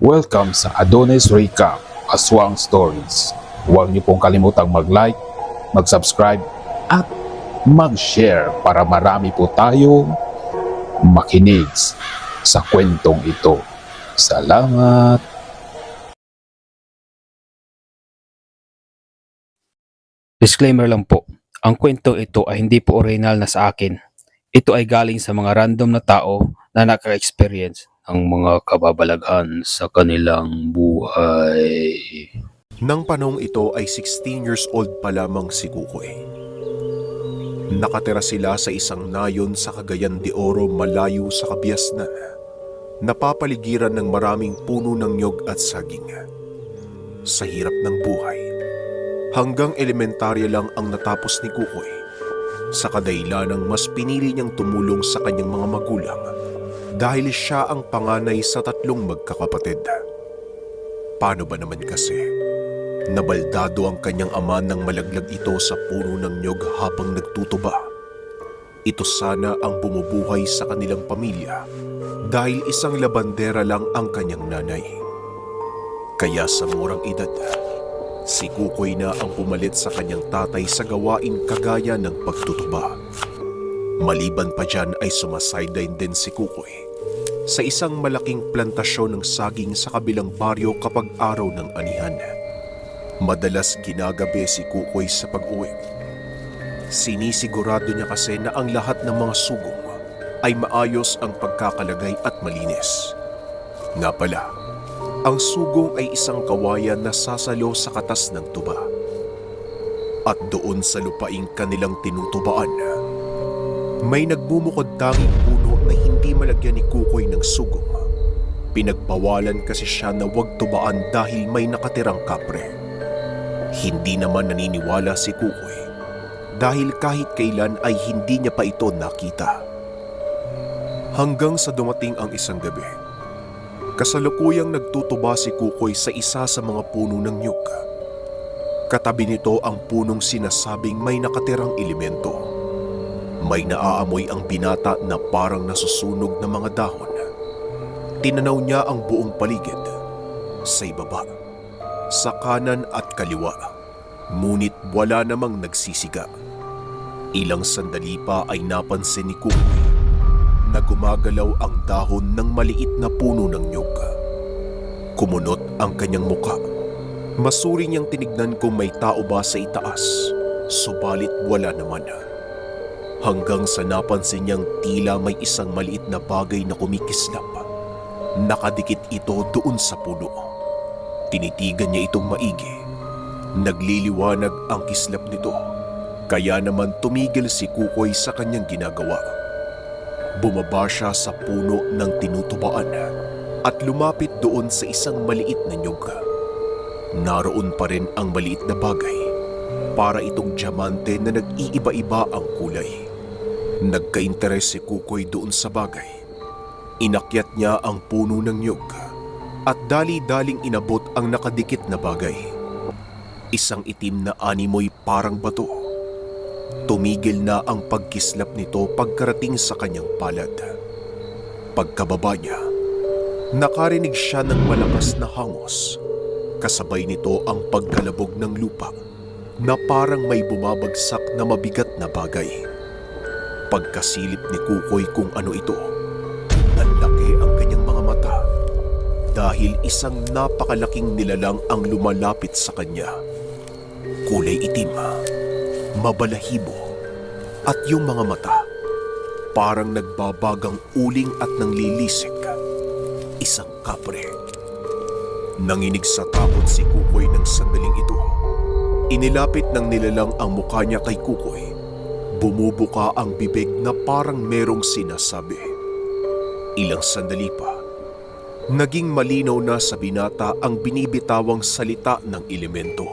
Welcome sa Adonis Recap, Aswang Stories. Huwag niyo pong kalimutang mag-like, mag-subscribe at mag-share para marami po tayong makinig sa kwentong ito. Salamat! Disclaimer lang po, ang kwentong ito ay hindi po original na sa akin. Ito ay galing sa mga random na tao na naka-experience ng mga kababalaghan sa kanilang buhay. Nang panahong ito ay 16 years old pa lamang si Kukoy. Nakatira sila sa isang nayon sa Cagayan de Oro malayo sa Kabiasnan. Napapaligiran ng maraming puno ng nyog at saging. Sa hirap ng buhay, hanggang elementarya lang ang natapos ni Kukoy. Sa kadahilanang mas pinili niyang tumulong sa kanyang mga magulang dahil siya ang panganay sa 3 magkakapatid. Paano ba naman kasi? Nabaldado ang kanyang ama nang malaglag ito sa puno ng nyog habang nagtutuba. Ito sana ang bumubuhay sa kanilang pamilya dahil isang labandera lang ang kanyang nanay. Kaya sa murang edad, si Kukoy na ang pumalit sa kanyang tatay sa gawain kagaya ng pagtutuba. Maliban pa dyan ay sumasideline din si Kukoy sa isang malaking plantasyon ng saging sa kabilang baryo kapag araw ng anihan. Madalas ginagabi si Kukoy sa pag-uwi. Sinisigurado niya kasi na ang lahat ng mga sugong ay maayos ang pagkakalagay at malinis. Nga pala, ang sugong ay isang kawayan na sasalo sa katas ng tuba. At doon sa lupaing kanilang tinutubaan, may nagbumukod tanging puno na hindi malagyan ni Kukoy ng sugong. Pinagbawalan kasi siya na huwag tubaan dahil may nakatirang kapre. Hindi naman naniniwala si Kukoy dahil kahit kailan ay hindi niya pa ito nakita. Hanggang sa dumating ang isang gabi, kasalukuyang nagtutuba si Kukoy sa isa sa mga puno ng nyug. Katabi nito ang punong sinasabing may nakatirang elemento. May naaamoy ang binata na parang nasusunog na mga dahon. Tinanaw niya ang buong paligid, sa ibaba, sa kanan at kaliwa, ngunit wala namang nagsisiga. Ilang sandali pa ay napansin ni Kukoy na gumagalaw ang dahon ng maliit na puno ng nyug. Kumunot ang kanyang muka. Masuri niyang tinignan kung may tao ba sa itaas, subalit wala naman. Hanggang sa napansin niyang tila may isang maliit na bagay na kumikislap. Nakadikit ito doon sa puno. Tinitigan niya itong maigi. Nagliliwanag ang kislap nito, kaya naman tumigil si Kukoy sa kanyang ginagawa. Bumaba siya sa puno ng tinutubaan at lumapit doon sa isang maliit na nyug. Naroon pa rin ang maliit na bagay, para itong diamante na nag-iiba-iba ang kulay. Nagka-interes si Kukoy doon sa bagay. Inakyat niya ang puno ng nyug at dali-daling inabot ang nakadikit na bagay. Isang itim na animoy parang bato. Tumigil na ang pagkislap nito pagkarating sa kanyang palad. Pagkababa niya, nakarinig siya ng malakas na hangos. Kasabay nito ang pagkalabog ng lupa na parang may bumabagsak na mabigat na bagay. Pagkasilip ni Kukoy kung ano ito, nanlaki ang kanyang mga mata dahil isang napakalaking nilalang ang lumalapit sa kanya. Kulay itim, mabalahibo, at yung mga mata parang nagbabagang uling at nanlilisik. Isang kapre. Nanginig sa takot si Kukoy ng sandaling ito. Inilapit ng nilalang ang mukha niya kay Kukoy. Bumubuka ang bibig na parang merong sinasabi. Ilang sandali pa, naging malinaw na sa binata ang binibitawang salita ng elemento.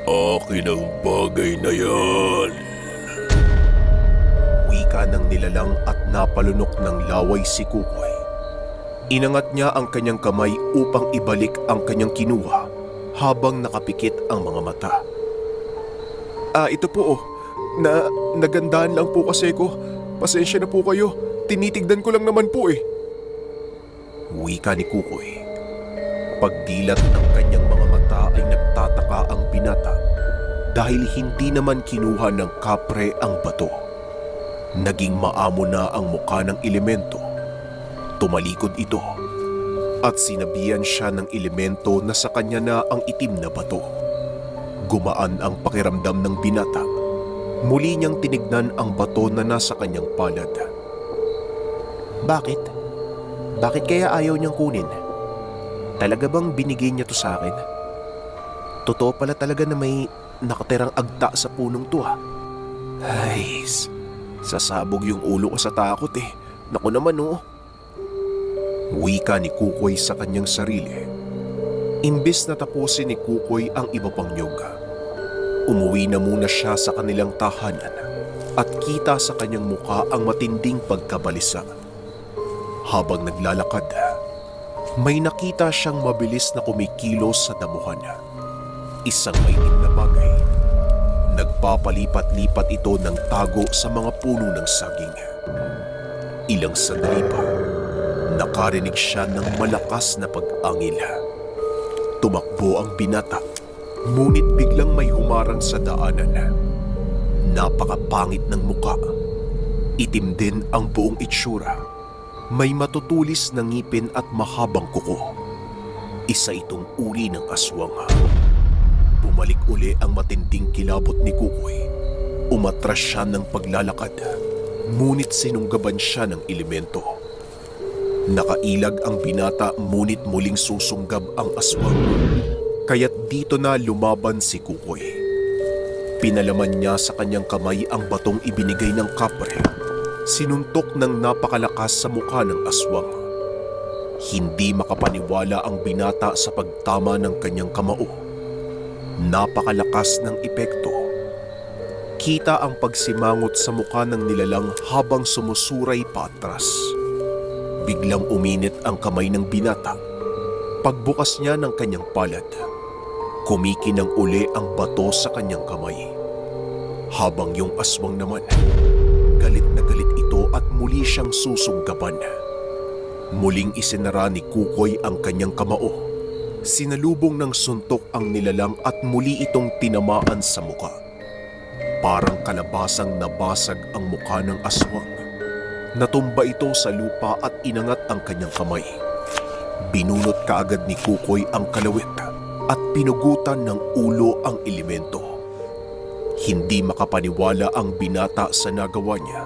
Akin ang bagay na yan. Wika ng nilalang at napalunok ng laway si Kukoy. Inangat niya ang kanyang kamay upang ibalik ang kanyang kinuha habang nakapikit ang mga mata. Ito po Nagandaan lang po kasi ko. Pasensya na po kayo. Tinitignan ko lang naman po eh. Wika ni Kukoy. Pagdilat ng kanyang mga mata ay nagtataka ang binata dahil hindi naman kinuha ng kapre ang bato. Naging maamo na ang muka ng elemento. Tumalikod ito at sinabihan siya ng elemento na sa kanya na ang itim na bato. Gumaan ang pakiramdam ng binata. Muli niyang tinignan ang bato na nasa kanyang palad. Bakit? Bakit kaya ayaw niyang kunin? Talaga bang binigay niya to sa akin? Totoo pala talaga na may nakatirang agta sa punong to ah. Ay, sasabog yung ulo ko sa takot eh. Naku naman oh. Wika ni Kukoy sa kanyang sarili. Imbes na tapusin ni Kukoy ang iba pang niyog, umuwi na muna siya sa kanilang tahanan at kita sa kanyang muka ang matinding pagkabalisa. Habang naglalakad, may nakita siyang mabilis na kumikilos sa damuhan. Isang maitim na bagay. Nagpapalipat-lipat ito ng tago sa mga puno ng saging. Ilang sandali pa, nakarinig siya ng malakas na pag-angil. Tumakbo ang binata, ngunit biglang may humarang sa daanan. Napakapangit ng muka. Itim din ang buong itsura. May matutulis na ngipin at mahabang kuko. Isa itong uri ng aswang. Bumalik uli ang matinding kilabot ni Kukoy. Umatras siya ng paglalakad, ngunit sinunggaban siya ng elemento. Nakailag ang binata, ngunit muling susunggab ang aswang. Kaya't dito na lumaban si Kukoy. Pinalaman niya sa kanyang kamay ang batong ibinigay ng kapre. Sinuntok ng napakalakas sa mukha ng aswang. Hindi makapaniwala ang binata sa pagtama ng kanyang kamao. Napakalakas ng epekto. Kita ang pagsimangot sa mukha ng nilalang habang sumusuray patras. Biglang uminit ang kamay ng binata. Pagbukas niya ng kanyang palad, kumikinang uli ang bato sa kanyang kamay. Habang yung aswang naman, galit na galit ito at muli siyang susunggaban. Muling isinara ni Kukoy ang kanyang kamao. Sinalubong ng suntok ang nilalang at muli itong tinamaan sa muka. Parang kalabasang nabasag ang mukha ng aswang. Natumba ito sa lupa at inangat ang kanyang kamay. Binunot kaagad ni Kukoy ang kalawit at pinugutan ng ulo ang elemento. Hindi makapaniwala ang binata sa nagawa niya.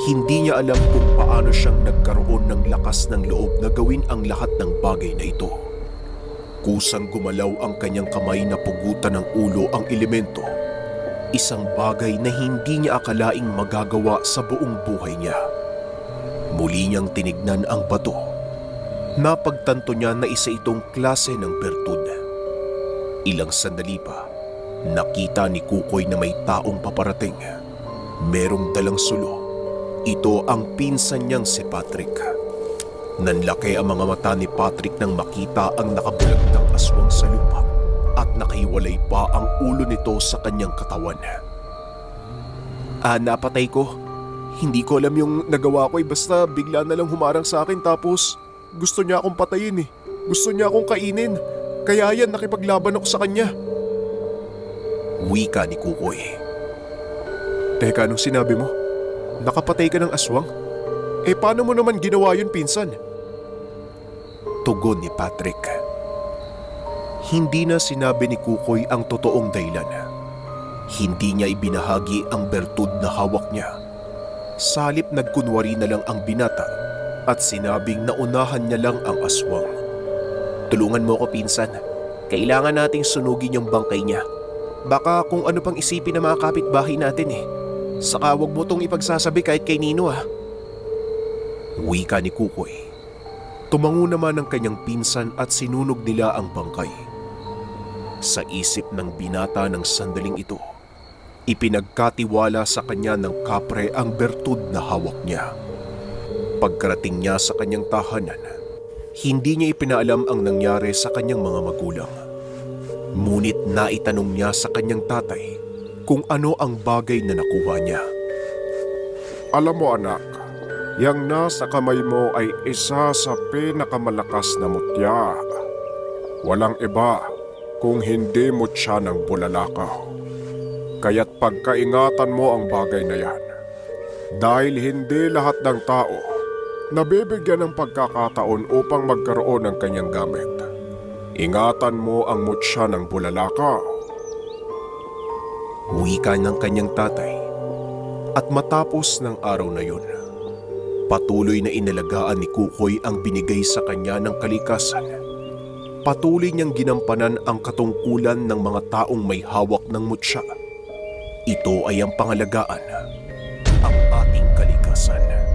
Hindi niya alam kung paano siyang nagkaroon ng lakas ng loob na gawin ang lahat ng bagay na ito. Kusang gumalaw ang kanyang kamay na pugutan ng ulo ang elemento. Isang bagay na hindi niya akalaing magagawa sa buong buhay niya. Muli niyang tinignan ang bato. Napagtanto niya na isa itong klase ng bertud. Ilang sandali pa, nakita ni Kukoy na may taong paparating. Merong dalang sulo. Ito ang pinsan niyang si Patrick. Nanlaki ang mga mata ni Patrick nang makita ang nakabulagtang aswang sa lupa at nakahiwalay pa ang ulo nito sa kanyang katawan. Napatay ko. Hindi ko alam yung nagawa ko basta bigla na lang humarang sa akin tapos gusto niya akong patayin eh. Gusto niya akong kainin. Kaya yan nakipaglaban ako sa kanya. Wika ni Kukoy. Teka, anong sinabi mo? Nakapatay ka ng aswang? Paano mo naman ginawa yun, pinsan? Tugon ni Patrick. Hindi na sinabi ni Kukoy ang totoong dahilan. Hindi niya ibinahagi ang bertud na hawak niya. Salip nagkunwari na lang ang binata at sinabing naunahan niya lang ang aswang. Tulungan mo ko, pinsan. Kailangan nating sunugin yung bangkay niya. Baka kung ano pang isipin ng mga kapitbahay natin eh. Saka wag mo tong ipagsasabi kahit kay Nino ah. Wika ni Kukoy. Tumango naman ang kanyang pinsan at sinunog nila ang bangkay. Sa isip ng binata ng sandaling ito, ipinagkatiwala sa kanya ng kapre ang bertud na hawak niya. Pagkarating niya sa kanyang tahanan, hindi niya ipinaalam ang nangyari sa kanyang mga magulang. Ngunit naitanong niya sa kanyang tatay kung ano ang bagay na nakuha niya. Alam mo anak, Yang nasa kamay mo ay isa sa pinakamalakas na mutya. Walang iba kung hindi mutya ng bulalakaw. Kaya't pagkaingatan mo ang bagay na yan. Dahil hindi lahat ng tao nabibigyan ng pagkakataon upang magkaroon ng kanyang gamit. Ingatan mo ang mutya ng bulalakaw. Wika ng kanyang tatay. At matapos ng araw na yun, patuloy na inalagaan ni Kukoy ang binigay sa kanya ng kalikasan. Patuloy niyang ginampanan ang katungkulan ng mga taong may hawak ng mutya. Ito ay ang pangalagaan, ang ating kalikasan.